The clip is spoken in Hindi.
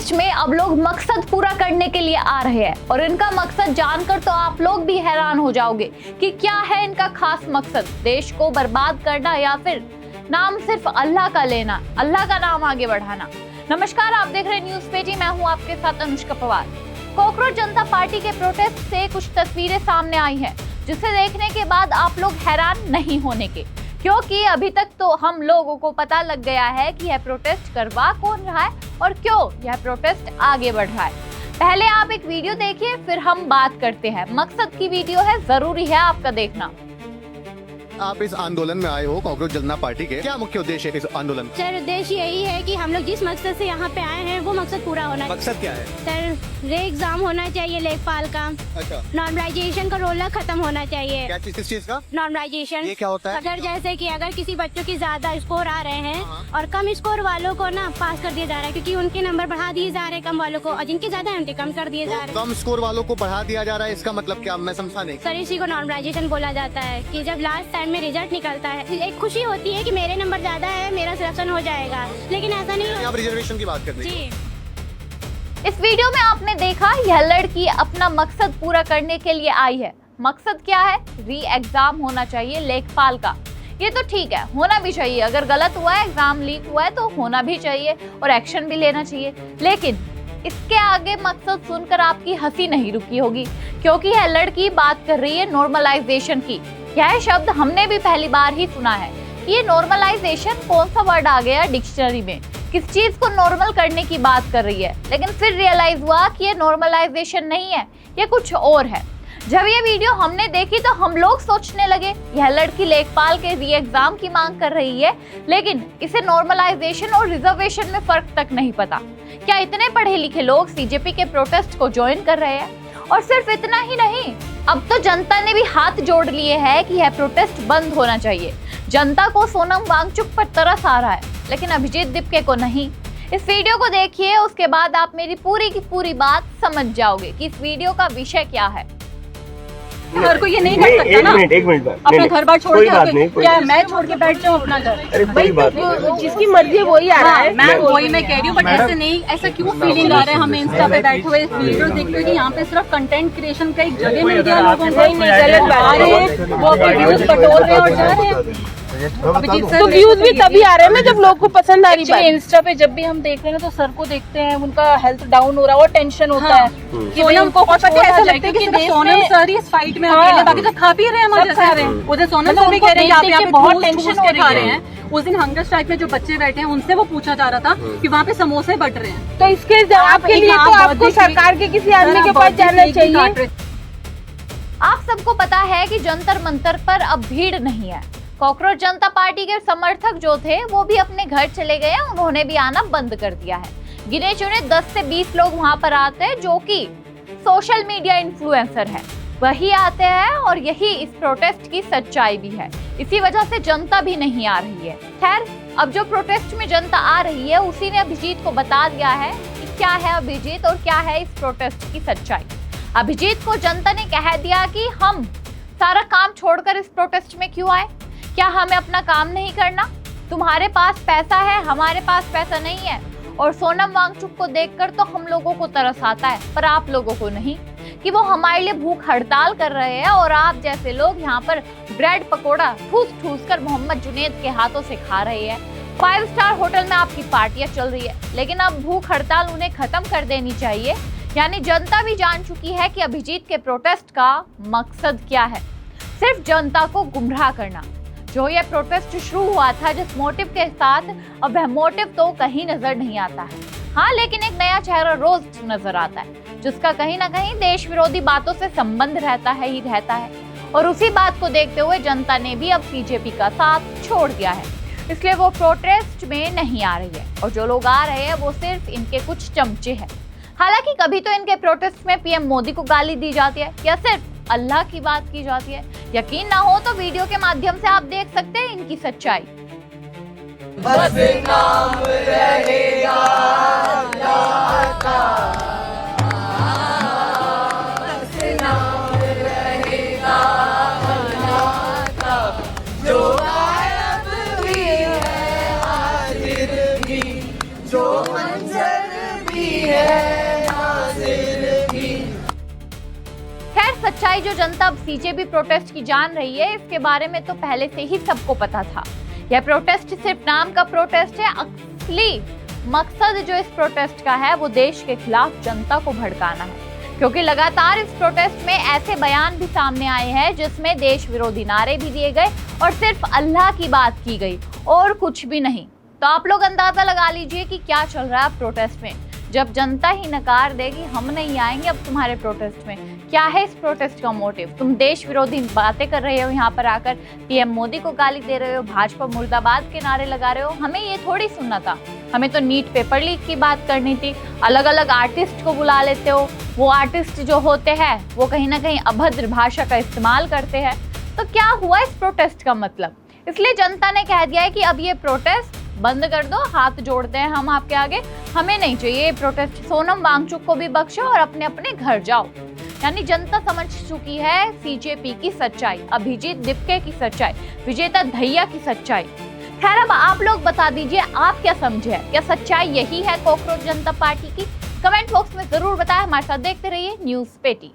प्रोटेस्ट में अब लोग मकसद पूरा करने के लिए आ रहे हैं और इनका मकसद जानकर तो आप लोग भी हैरान हो जाओगे कि क्या है इनका खास मकसद, देश को बर्बाद करना या फिर नाम सिर्फ अल्लाह का लेना, अल्लाह का नाम आगे बढ़ाना। नमस्कार, आप देख रहे हैं न्यूज़ पेजी, मैं हूं आपके साथ अनुष्का पवार। कॉकरोच जनता पार्टी के प्रोटेस्ट से कुछ तस्वीरें सामने आई हैं, जिसे देखने के बाद आप लोग हैरान नहीं होने के, क्योंकि अभी तक तो हम लोगों को पता लग गया है कि यह प्रोटेस्ट करवा कौन रहा है और क्यों यह प्रोटेस्ट आगे बढ़ रहा है। पहले आप एक वीडियो देखिए, फिर हम बात करते हैं। मकसद की वीडियो है, जरूरी है आपका देखना। आप इस आंदोलन में आए हो कॉकरोच जनता पार्टी के, क्या मुख्य उद्देश्य है इस आंदोलन? सर, उद्देश्य यही है कि हम लोग जिस मकसद से यहाँ पे आए हैं वो मकसद पूरा होना चाहिए। मकसद क्या है? सर, रे एग्जाम होना चाहिए लेखपाल का। अच्छा। नॉर्मलाइजेशन का रोल खत्म होना चाहिए। क्या चीज, किस चीज का? नॉर्मलाइजेशन। ये क्या होता है? अगर जैसे कि अगर किसी बच्चों की ज्यादा स्कोर आ रहे हैं और कम स्कोर वालों को ना पास कर दिया जा रहा है, क्योंकि उनके नंबर बढ़ा दिए जा रहे हैं कम वालों को, और जिनके ज्यादा है उनके कम कर दिए जा रहे हैं। कम स्कोर वालों को बढ़ा दिया जा रहा है, इसका मतलब क्या? मैं समझा नहीं। सर, इसी को नॉर्मलाइजेशन बोला जाता है कि जब लास्ट टाइम में रिजल्ट निकलता है, एक खुशी होती है कि मेरे नंबर ज्यादा है, मेरा सिलेक्शन हो जाएगा, लेकिन ऐसा नहीं। आप रिजर्वेशन की बात कर रही हैं। जी। इस वीडियो में आपने देखा यह लड़की अपना मकसद पूरा करने के लिए आई है। मकसद क्या है? री एग्जाम होना चाहिए लेखपाल का। ये तो ठीक है, होना भी चाहिए। अगर गलत हुआ है, एग्जाम लीक हुआ है तो होना भी चाहिए और एक्शन भी लेना चाहिए। लेकिन इसके आगे मकसद सुनकर आपकी हंसी नहीं रुकी होगी, क्योंकि यह लड़की बात कर रही है नॉर्मलाइजेशन की। यह शब्द हमने भी पहली बार ही सुना है। ये नॉर्मलाइजेशन कौन सा वर्ड आ गया डिक्शनरी में? किस चीज को नॉर्मल करने की बात कर रही है? लेकिन फिर रियलाइज हुआ कि ये नॉर्मलाइजेशन नहीं है, ये कुछ और है। जब ये वीडियो हमने देखी तो हम लोग सोचने लगे यह लड़की लेखपाल के री एग्जाम की मांग कर रही है, लेकिन इसे नॉर्मलाइजेशन और रिजर्वेशन में फर्क तक नहीं पता। क्या इतने पढ़े लिखे लोग सीजेपी के प्रोटेस्ट को ज्वाइन कर रहे हैं? और सिर्फ इतना ही नहीं, अब तो जनता ने भी हाथ जोड़ लिए है कि यह प्रोटेस्ट बंद होना चाहिए। जनता को सोनम वांगचुक पर तरस आ रहा है, लेकिन अभिजीत दीपके को नहीं। इस वीडियो को देखिए, उसके बाद आप मेरी पूरी की पूरी बात समझ जाओगे कि इस वीडियो का विषय क्या है। घर को ये नहीं कर सकता ना। एक मिनट अपना घर बार छोड़ के क्या मैं छोड़ के बैठ जाऊँ अपना घर? भाई जिसकी मर्जी है वही आ रहा है। मैं वही मैं कह रही हूँ, बट ऐसे नहीं, ऐसा क्यों फीलिंग आ रहा है हमें इंस्टा पे बैठे हुए वीडियो देखते हुए कि यहाँ पे सिर्फ कंटेंट क्रिएशन का एक जगह मिल गया लोगों को। नहीं गलत बात है, वो अपने व्यूज बटोर रहे हैं और जा रहे हैं। तो व्यूज भी तभी आ रहे हैं ना जब लोग को पसंद आ रही है। इंस्टा पे जब भी हम देख रहे हैं तो सर को देखते हैं, उनका हेल्थ डाउन हो रहा है और टेंशन होता है कि सोनम को कुछ ऐसा लगता है कि सोनम सर इस फाइट में अकेले, बाकी तो खा पी रहे हैं मजे से। उधर सोनम सर भी कह रहे हैं कि आप यहाँ पे बहुत टेंशन हो खा रहे हैं। उस दिन हंगर स्ट्राइक में जो बच्चे बैठे हैं उनसे वो पूछा जा रहा था कि वहाँ पे समोसे बट रहे हैं। तो इसके जवाब के लिए तो आपको सरकार के किसी आदमी के पास जाना चाहिए। आप सबको पता है कि जंतर मंतर पर अब भीड़ नहीं है। कॉकरोच जनता पार्टी के समर्थक जो थे वो भी अपने घर चले गए, उन्होंने भी आना बंद कर दिया है। गिने चुने 10 से 20 लोग वहां पर आते हैं जो कि सोशल मीडिया इन्फ्लुएंसर हैं, वही आते हैं और यही इस प्रोटेस्ट की सच्चाई भी है। इसी वजह से जनता भी नहीं आ रही है। खैर, अब जो प्रोटेस्ट में जनता आ रही है उसी ने अभिजीत को बता दिया है कि क्या है अभिजीत और क्या है इस प्रोटेस्ट की सच्चाई। अभिजीत को जनता ने कह दिया कि हम सारा काम छोड़कर इस प्रोटेस्ट में क्यों आए? क्या हमें अपना काम नहीं करना? तुम्हारे पास पैसा है, हमारे पास पैसा नहीं है। और सोनम वांगचुक को देखकर तो हम लोगों को तरस आता है, पर आप लोगों को नहीं, कि वो हमारे लिए भूख हड़ताल कर रहे हैं और आप जैसे लोग यहाँ पर ब्रेड पकोड़ा ठूस ठूस कर मोहम्मद जुनैद के हाथों से खा रहे हैं। 5 स्टार होटल में आपकी पार्टियां चल रही है, लेकिन अब भूख हड़ताल उन्हें खत्म कर देनी चाहिए। यानी जनता भी जान चुकी है कि अभिजीत के प्रोटेस्ट का मकसद क्या है, सिर्फ जनता को गुमराह करना। जो ये प्रोटेस्ट शुरू हुआ था जिस मोटिव के साथ, अब वह मोटिव तो कहीं नजर नहीं आता है। हाँ, लेकिन एक नया चेहरा रोज नजर आता है जिसका कहीं ना कहीं देश विरोधी बातों से संबंध रहता है। और उसी बात को देखते हुए जनता ने भी अब सीजेपी का साथ छोड़ दिया है, इसलिए वो प्रोटेस्ट में नहीं आ रही है। और जो लोग आ रहे हैं वो सिर्फ इनके कुछ चमचे हैं। हालांकि कभी तो इनके प्रोटेस्ट में पीएम मोदी को गाली दी जाती है या सिर्फ अल्लाह की बात की जाती है। यकीन ना हो तो वीडियो के माध्यम से आप देख सकते हैं इनकी सच्चाई। बस नाम रहेगा अल्लाह का, बस नाम रहेगा अल्लाह का, जो गायब भी है हाजिर भी, जो मंजर भी है नाज़िर भी। खैर सच्चाई जो जनता अब सीजेपी प्रोटेस्ट की जान रही है, इसके बारे में तो पहले से ही सबको पता था। यह प्रोटेस्ट सिर्फ नाम का प्रोटेस्ट है। असली मकसद जो इस प्रोटेस्ट का है वो देश के खिलाफ जनता को भड़काना है, क्योंकि लगातार इस प्रोटेस्ट में ऐसे बयान भी सामने आए हैं जिसमें देश विरोधी नारे भी दिए गए और सिर्फ अल्लाह की बात की गई और कुछ भी नहीं। तो आप लोग अंदाजा लगा लीजिए कि क्या चल रहा है प्रोटेस्ट में। जब जनता ही नकार देगी हम नहीं आएंगे अब तुम्हारे प्रोटेस्ट में, क्या है इस प्रोटेस्ट का मोटिव? तुम देश विरोधी बातें कर रहे हो, यहाँ पर आकर पीएम मोदी को गाली दे रहे हो, भाजपा मुर्दाबाद के नारे लगा रहे हो। हमें ये थोड़ी सुनना था, हमें तो नीट पेपर लीक की बात करनी थी। अलग अलग आर्टिस्ट को बुला लेते हो, वो आर्टिस्ट जो होते हैं वो कहीं ना कहीं अभद्र भाषा का इस्तेमाल करते हैं। तो क्या हुआ इस प्रोटेस्ट का मतलब? इसलिए जनता ने कह दिया है कि अब ये प्रोटेस्ट बंद कर दो, हाथ जोड़ते हैं हम आपके आगे, हमें नहीं चाहिए ये प्रोटेस्ट। सोनम वांगचुक को भी बख्शो और अपने अपने घर जाओ। यानी जनता समझ चुकी है सीजेपी की सच्चाई, अभिजीत दिपके की सच्चाई, विजेता दहिया की सच्चाई। खैर अब आप लोग बता दीजिए आप क्या समझे हैं? क्या सच्चाई यही है कॉकरोच जनता पार्टी की? कमेंट बॉक्स में जरूर बताएं। हमारे साथ देखते रहिए न्यूज़ पेटी।